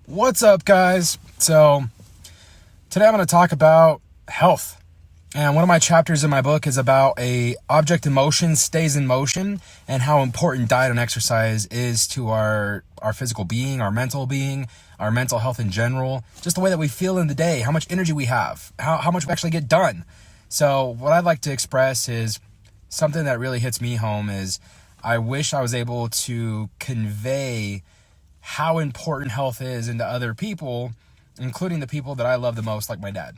What's up, guys? So today I'm going to talk about health. And one of my chapters in my book is about a object in motion stays in motion and how important diet and exercise is to our physical being, our mental health in general, just the way that we feel in the day, how much energy we have, how much we actually get done. So what I'd like to express is something that really hits me home is I wish I was able to convey how important health is into other people, including the people that I love the most, like my dad.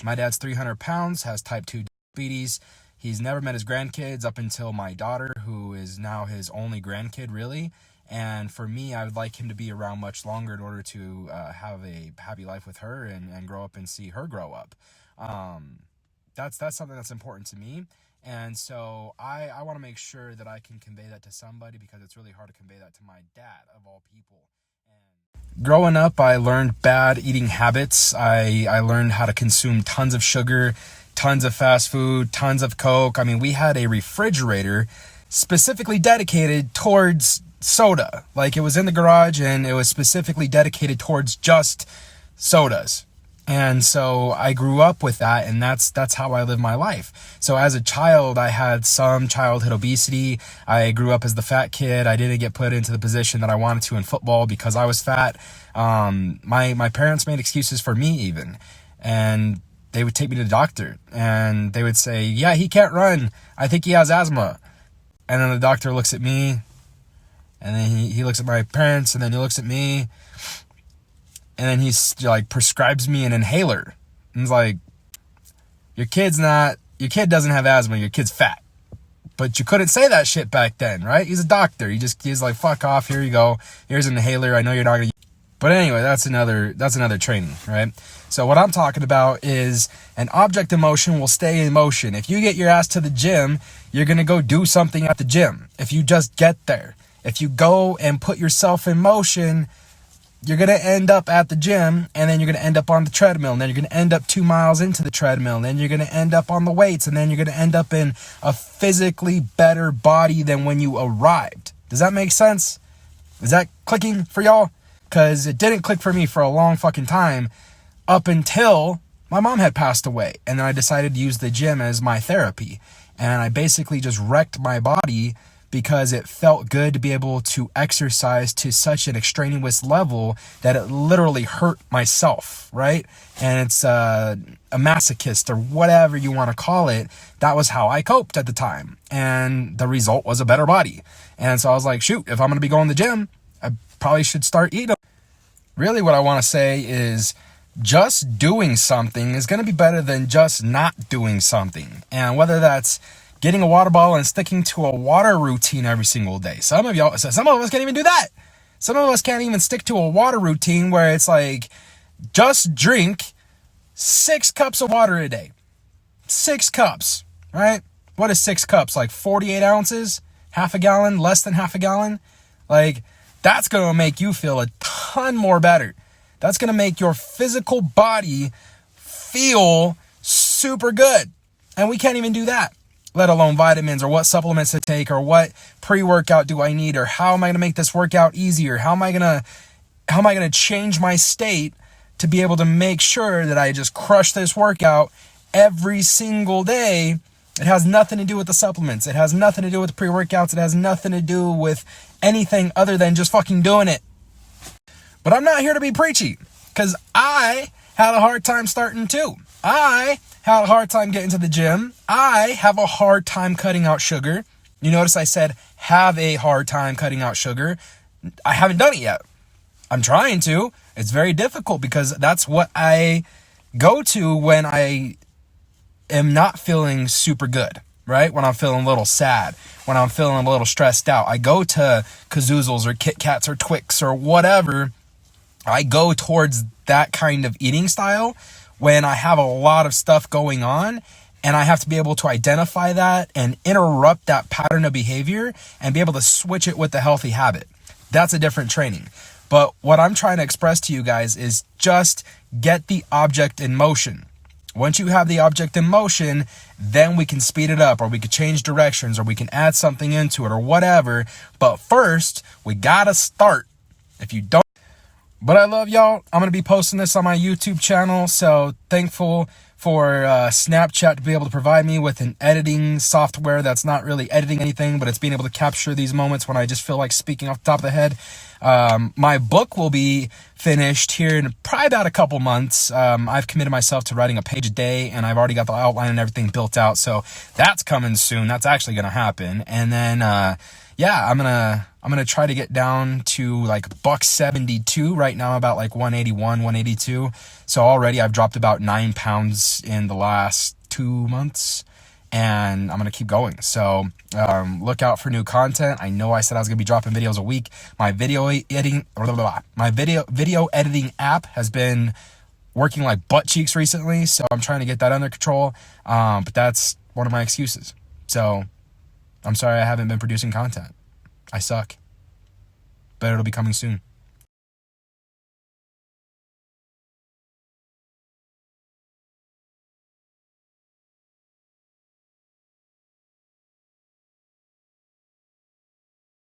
My dad's 300 pounds, has type 2 diabetes. He's never met his grandkids up until my daughter, who is now his only grandkid, really. And for me, I would like him to be around much longer in order to have a happy life with her and grow up and see her grow up. That's something that's important to me. And so I want to make sure that I can convey that to somebody, because it's really hard to convey that to my dad, of all people. Growing up, I learned bad eating habits. I learned how to consume tons of sugar, tons of fast food, tons of Coke. I mean, we had a refrigerator specifically dedicated towards soda. Like, it was in the garage and it was specifically dedicated towards just sodas. And so I grew up with that, and that's how I live my life. So as a child, I had some childhood obesity. I grew up as the fat kid. I didn't get put into the position that I wanted to in football because I was fat. My parents made excuses for me even. And they would take me to the doctor and they would say, yeah, he can't run. I think he has asthma. And then the doctor looks at me, and then he looks at my parents, and then he looks at me. And then he's like prescribes me an inhaler. And he's like, your kid doesn't have asthma, your kid's fat. But you couldn't say that shit back then, right? He's a doctor. He's like, fuck off, here you go. Here's an inhaler. I know you're not gonna. But anyway, that's another training, right? So what I'm talking about is an object in motion will stay in motion. If you get your ass to the gym, you're gonna go do something at the gym. If you just get there. If you go and put yourself in motion, you're going to end up at the gym, and then you're going to end up on the treadmill, and then you're going to end up 2 miles into the treadmill, and then you're going to end up on the weights, and then you're going to end up in a physically better body than when you arrived. Does that make sense? Is that clicking for y'all? Because it didn't click for me for a long fucking time, up until my mom had passed away, and then I decided to use the gym as my therapy, and I basically just wrecked my body because it felt good to be able to exercise to such an extraneous level that it literally hurt myself, right? And it's a masochist, or whatever you want to call it. That was how I coped at the time. And the result was a better body. And so I was like, shoot, if I'm going to be going to the gym, I probably should start eating. Really what I want to say is just doing something is going to be better than just not doing something. And whether that's getting a water bottle and sticking to a water routine every single day. Some of us can't even do that. Some of us can't even stick to a water routine where it's like, just drink 6 cups of water a day. 6 cups, right? What is 6 cups? Like 48 ounces? Half a gallon? Less than half a gallon? Like, that's going to make you feel a ton more better. That's going to make your physical body feel super good. And we can't even do that, let alone vitamins, or what supplements to take, or what pre-workout do I need, or how am I going to make this workout easier? How am I going to change my state to be able to make sure that I just crush this workout every single day? It has nothing to do with the supplements. It has nothing to do with the pre-workouts. It has nothing to do with anything other than just fucking doing it. But I'm not here to be preachy, because I had a hard time starting too. I had a hard time getting to the gym. I have a hard time cutting out sugar. You notice I said have a hard time cutting out sugar. I haven't done it yet. I'm trying to. It's very difficult, because that's what I go to when I am not feeling super good, right? When I'm feeling a little sad, when I'm feeling a little stressed out, I go to Kazoozles or Kit Kats or Twix or whatever. I go towards that kind of eating style when I have a lot of stuff going on, and I have to be able to identify that and interrupt that pattern of behavior and be able to switch it with the healthy habit. That's a different training. But what I'm trying to express to you guys is just get the object in motion. Once you have the object in motion, then we can speed it up, or we can change directions, or we can add something into it, or whatever. But first, we gotta start. If you don't, But I love y'all. I'm going to be posting this on my YouTube channel, so thankful for Snapchat to be able to provide me with an editing software that's not really editing anything, but it's being able to capture these moments when I just feel like speaking off the top of the head. My book will be finished here in probably about a couple months. I've committed myself to writing a page a day, and I've already got the outline and everything built out, so that's coming soon. That's actually going to happen. And then, yeah, I'm gonna try to get down to like $172. Right now I'm about like 181, 182. So already I've dropped about 9 pounds in the last 2 months, and I'm gonna keep going. So look out for new content. I know I said I was gonna be dropping videos a week. My video editing app has been working like butt cheeks recently, so I'm trying to get that under control. But that's one of my excuses. So I'm sorry I haven't been producing content. I suck. But it'll be coming soon.